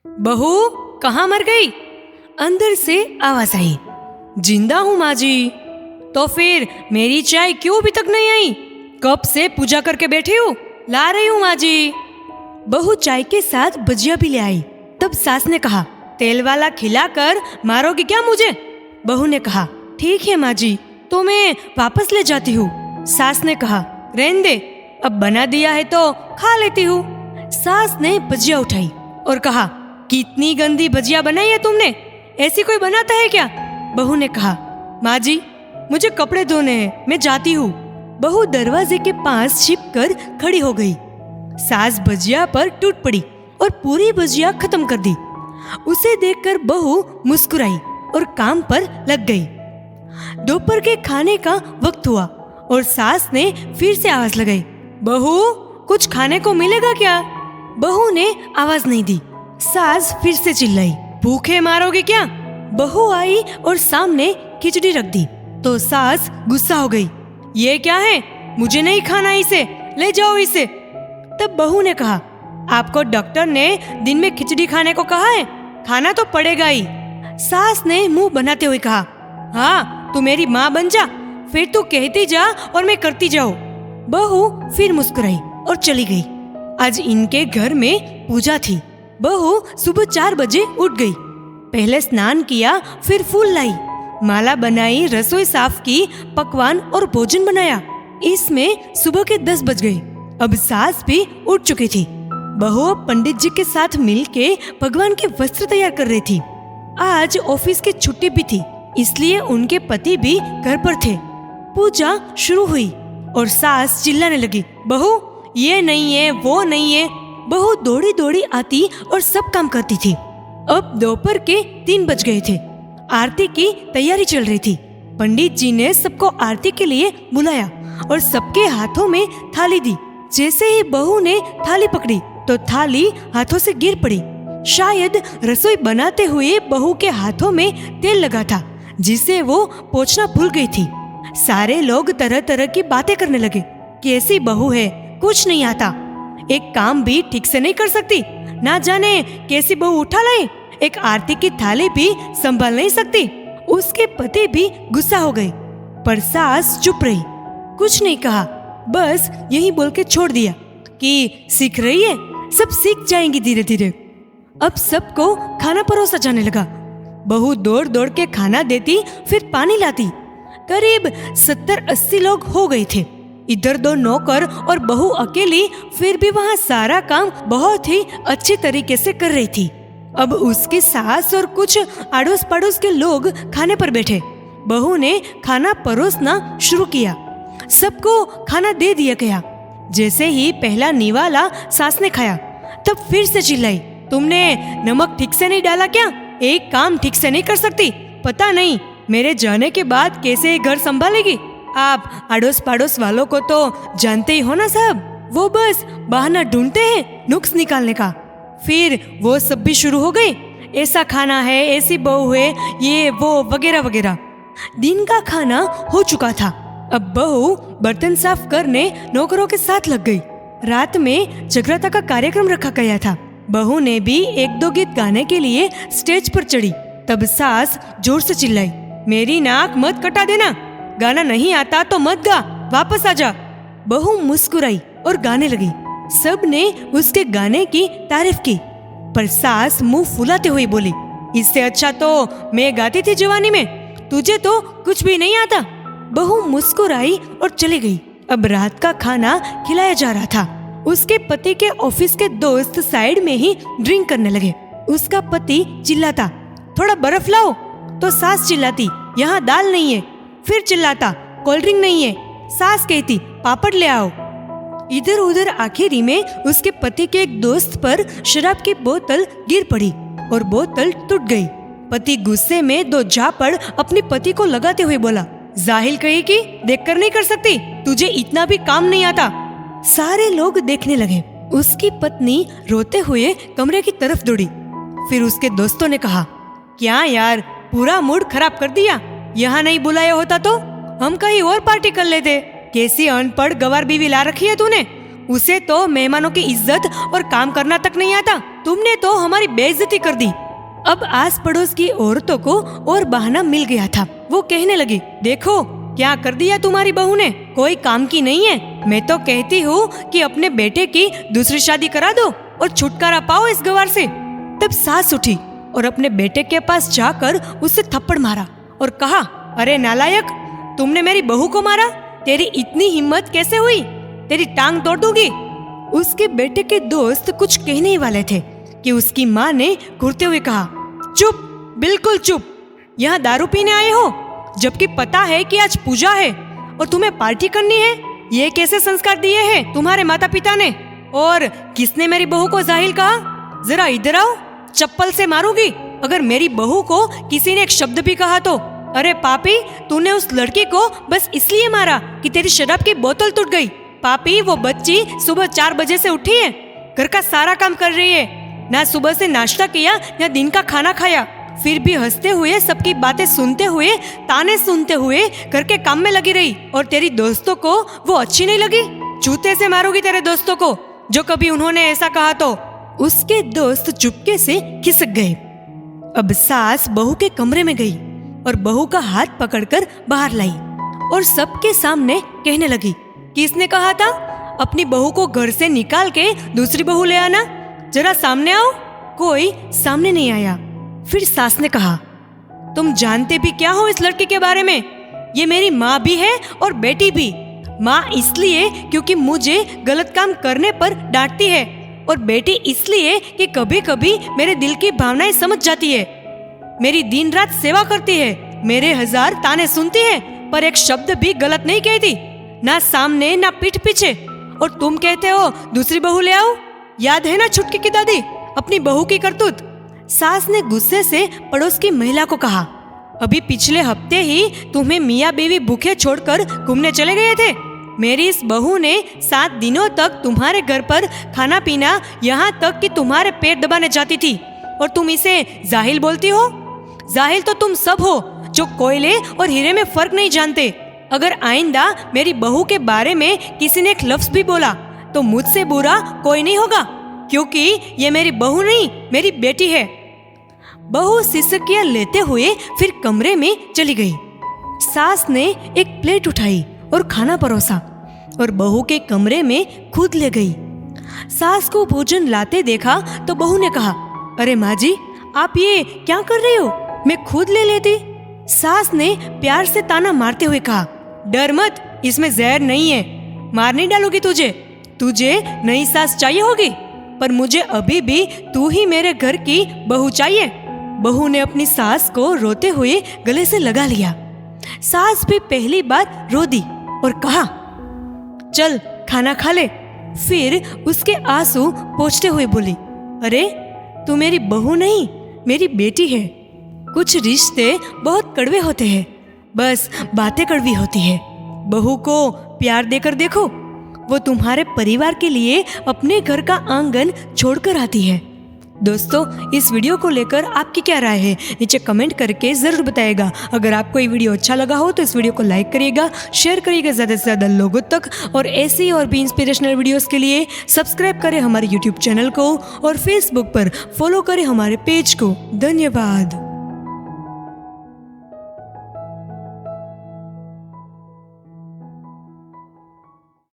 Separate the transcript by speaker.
Speaker 1: बहू कहाँ मर गई? अंदर से आवाज आई। जिंदा हूँ माँ जी। तो फिर मेरी चाय क्यों अभी तक नहीं आई? कब से पूजा करके बैठी हूँ, ला रही हूँ माँ जी। बहू चाय के साथ भजिया भी ले आई। तब सास ने कहा, तेल वाला खिलाकर मारोगी क्या मुझे? बहू ने कहा, ठीक है माँ जी, तो मैं वापस ले जाती हूँ। सास ने कहा, रहने दे, अब बना दिया है तो खा लेती हूँ। सास ने भजिया उठाई और कहा, कितनी गंदी भजिया बनाई है तुमने, ऐसी कोई बनाता है क्या? बहू ने कहा, माँ जी मुझे कपड़े धोने हैं, मैं जाती हूँ। बहू दरवाजे के पास छिपकर खड़ी हो गई। सास भजिया पर टूट पड़ी और पूरी भजिया खत्म कर दी। उसे देखकर बहू मुस्कुराई और काम पर लग गई। दोपहर के खाने का वक्त हुआ और सास ने फिर से आवाज लगाई, बहू कुछ खाने को मिलेगा क्या? बहू ने आवाज नहीं दी। सास फिर से चिल्लाई, भूखे मारोगे क्या? बहू आई और सामने खिचड़ी रख दी तो सास गुस्सा हो गई, ये क्या है, मुझे नहीं खाना इसे, ले जाओ इसे। तब बहू ने कहा, आपको डॉक्टर ने दिन में खिचड़ी खाने को कहा है, खाना तो पड़ेगा ही। सास ने मुंह बनाते हुए कहा, हाँ तू मेरी माँ बन जा, फिर तू कहती जा और मैं करती जाऊँ। बहू फिर मुस्कुराई और चली गई। आज इनके घर में पूजा थी। बहू सुबह 4 बजे उठ गई। पहले स्नान किया, फिर फूल लाई, माला बनाई, रसोई साफ की, पकवान और भोजन बनाया। इसमें सुबह के 10 बज गए। अब सास भी उठ चुकी थी। बहू पंडित जी के साथ मिलके भगवान के वस्त्र तैयार कर रही थी। आज ऑफिस की छुट्टी भी थी, इसलिए उनके पति भी घर पर थे। पूजा शुरू हुई और सास चिल्लाने लगी, बहू ये नहीं है, वो नहीं है। बहू दौड़ी दौड़ी आती और सब काम करती थी। अब दोपहर के 3 बज गए थे। आरती की तैयारी चल रही थी। पंडित जी ने सबको आरती के लिए बुलाया और सबके हाथों में थाली दी। जैसे ही बहू ने थाली पकड़ी तो थाली हाथों से गिर पड़ी। शायद रसोई बनाते हुए बहू के हाथों में तेल लगा था, जिसे वो पोंछना भूल गई थी। सारे लोग तरह तरह की बातें करने लगे। कैसी बहू है, कुछ नहीं आता, एक काम भी ठीक से नहीं कर सकती, ना जाने कैसी बहू उठा लाई, एक आरती की थाली भी संभाल नहीं सकती। उसके पति भी गुस्सा हो गए, पर सास चुप रही, कुछ नहीं कहा, बस यही बोल के छोड़ दिया कि सीख रही है, सब सीख जाएंगी धीरे धीरे। अब सबको खाना परोसा जाने लगा। बहू दौड़ दौड़ के खाना देती, फिर पानी लाती। करीब 70-80 लोग हो गए थे। इधर 2 नौकर और बहू अकेली, फिर भी वहाँ सारा काम बहुत ही अच्छी तरीके से कर रही थी। अब उसकी सास और कुछ अड़ोस पड़ोस के लोग खाने पर बैठे। बहू ने खाना परोसना शुरू किया। सबको खाना दे दिया गया। जैसे ही पहला निवाला सास ने खाया, तब फिर से चिल्लाई, तुमने नमक ठीक से नहीं डाला क्या? एक काम ठीक से नहीं कर सकती? पता नहीं मेरे जाने के बाद कैसे घर संभालेगी? आप अड़ोस पड़ोस वालों को तो जानते ही हो ना साहब, वो बस बहाना ढूंढते हैं नुक्स निकालने का। फिर वो सब भी शुरू हो गए, ऐसा खाना है, ऐसी बहू है, ये वो वगैरह वगैरह। दिन का खाना हो चुका था। अब बहू बर्तन साफ करने नौकरों के साथ लग गई। रात में जगराता का कार्यक्रम रखा गया था। बहू ने भी 1-2 गीत गाने के लिए स्टेज पर चढ़ी। तब सास जोर से चिल्लाई, मेरी नाक मत कटा देना, गाना नहीं आता तो मत गा, वापस आजा। बहू मुस्कुराई और गाने लगी। सब ने उसके गाने की तारीफ की, पर सास मुंह फुलाते हुए बोली, इससे अच्छा तो मैं गाती थी जवानी में, तुझे तो कुछ भी नहीं आता। बहू मुस्कुराई और चली गई। अब रात का खाना खिलाया जा रहा था। उसके पति के ऑफिस के दोस्त साइड में ही ड्रिंक करने लगे। उसका पति चिल्लाता, थोड़ा बर्फ लाओ, तो सास चिल्लाती, यहाँ दाल नहीं है। फिर चिल्लाता, कोल्ड ड्रिंक नहीं है। सास कहती, पापड़ ले आओ। इधर उधर आखिरी में उसके पति के एक दोस्त पर शराब की बोतल गिर पड़ी और बोतल टूट गई। पति गुस्से में 2 झापड़ अपनी पति को लगाते हुए बोला, जाहिल कही कि देखकर नहीं कर सकती, तुझे इतना भी काम नहीं आता। सारे लोग देखने लगे। उसकी पत्नी रोते हुए कमरे की तरफ दौड़ी। फिर उसके दोस्तों ने कहा, क्या यार, पूरा मूड खराब कर दिया, यहाँ नहीं बुलाया होता तो हम कहीं और पार्टी कर लेते। कैसी अनपढ़ गवार बीवी ला रखी है तूने, उसे तो मेहमानों की इज्जत और काम करना तक नहीं आता। तुमने तो हमारी बेइज्जती कर दी। अब आस पड़ोस की औरतों को और बहाना मिल गया था। वो कहने लगी, देखो क्या कर दिया तुम्हारी बहू ने, कोई काम की नहीं है। मैं तो कहती हूँ कि अपने बेटे की दूसरी शादी करा दो और छुटकारा पाओ इस गवार से। तब सास उठी और अपने बेटे के पास जाकर उसे थप्पड़ मारा और कहा, अरे नालायक, तुमने मेरी बहू को मारा, तेरी इतनी हिम्मत कैसे हुई, तेरी टांग तोड़ दूंगी। उसके बेटे के दोस्त कुछ कहने ही वाले थे कि उसकी माँ ने घूरते हुए कहा, चुप, बिल्कुल चुप, यहाँ दारू पीने आए हो जबकि पता है कि आज पूजा है और तुम्हें पार्टी करनी है। ये कैसे संस्कार दिए हैं तुम्हारे माता पिता ने? और किसने मेरी बहू को जाहिल कहा? जरा इधर आओ, चप्पल से मारूंगी अगर मेरी बहू को किसी ने एक शब्द भी कहा तो। अरे पापी, तूने उस लड़की को बस इसलिए मारा कि तेरी शराब की बोतल टूट गई। पापी, वो बच्ची सुबह 4 बजे से उठी है, घर का सारा काम कर रही है, ना सुबह से नाश्ता किया ना दिन का खाना खाया, फिर भी हंसते हुए सबकी बातें सुनते हुए ताने सुनते हुए घर के काम में लगी रही। और तेरी दोस्तों को वो अच्छी नहीं लगी? जूते से मारूंगी तेरे दोस्तों को जो कभी उन्होंने ऐसा कहा तो। उसके दोस्त चुपके से खिसक गए। अब सास बहू के कमरे में गई और बहू का हाथ पकड़कर बाहर लाई और सबके सामने कहने लगी, किसने कहा था अपनी बहू को घर से निकाल के दूसरी बहू ले आना? जरा सामने आओ। कोई सामने नहीं आया। फिर सास ने कहा, तुम जानते भी क्या हो इस लड़की के बारे में? ये मेरी माँ भी है और बेटी भी। माँ इसलिए क्योंकि मुझे गलत काम करने पर डांटती है, और बेटी इसलिए कि कभी कभी मेरे दिल की भावनाएं समझ जाती है, मेरी दिन रात सेवा करती है, मेरे 1000 ताने सुनती है, पर एक शब्द भी गलत नहीं कहती, ना सामने ना पीठ पीछे। और तुम कहते हो दूसरी बहू ले आओ। याद है ना छुटकी की दादी, अपनी बहू की करतूत? सास ने गुस्से से पड़ोस की महिला को कहा, अभी पिछले हफ्ते ही तुम्हें मियाँ बीवी भूखे छोड़कर घूमने चले गए थे। मेरी इस बहू ने 7 दिनों तक तुम्हारे घर पर खाना पीना, यहाँ तक कि तुम्हारे पेट दबाने जाती थी, और तुम इसे जाहिल बोलती हो? जाहिल तो तुम सब हो जो कोयले और हीरे में फर्क नहीं जानते। अगर आइंदा मेरी बहू के बारे में किसी ने एक लफ्ज भी बोला तो मुझसे बुरा कोई नहीं होगा, क्योंकि ये मेरी बहू नहीं, मेरी बेटी है। बहू सिसकियां लेते हुए फिर कमरे में चली गई। सास ने एक प्लेट उठाई और खाना परोसा और बहू के कमरे में खुद ले गई। सास को भोजन लाते देखा तो बहू ने कहा, अरे माँ जी, आप ये क्या कर रही हो, मैं खुद ले लेती। सास ने प्यार से ताना मारते हुए कहा, डर मत, इसमें जहर नहीं है, मार नहीं डालूंगी तुझे। तुझे नई सास चाहिए होगी, पर मुझे अभी भी तू ही मेरे घर की बहू चाहिए। बहू ने अपनी सास को रोते हुए गले से लगा लिया। सास भी पहली बार रो दी और कहा, चल खाना खा ले। फिर उसके आंसू पोंछते हुए बोली, अरे तू मेरी बहू नहीं, मेरी बेटी है। कुछ रिश्ते बहुत कड़वे होते हैं, बस बातें कड़वी होती है। बहू को प्यार देकर देखो, वो तुम्हारे परिवार के लिए अपने घर का आंगन छोड़कर आती है। दोस्तों, इस वीडियो को लेकर आपकी क्या राय है, नीचे कमेंट करके ज़रूर बताइएगा। अगर आपको ये वीडियो अच्छा लगा हो तो इस वीडियो को लाइक करिएगा, शेयर करिएगा ज़्यादा से ज़्यादा लोगों तक, और ऐसी और भी इंस्पिरेशनल वीडियोस के लिए सब्सक्राइब करें हमारे यूट्यूब चैनल को और फेसबुक पर फॉलो करें हमारे पेज को। धन्यवाद।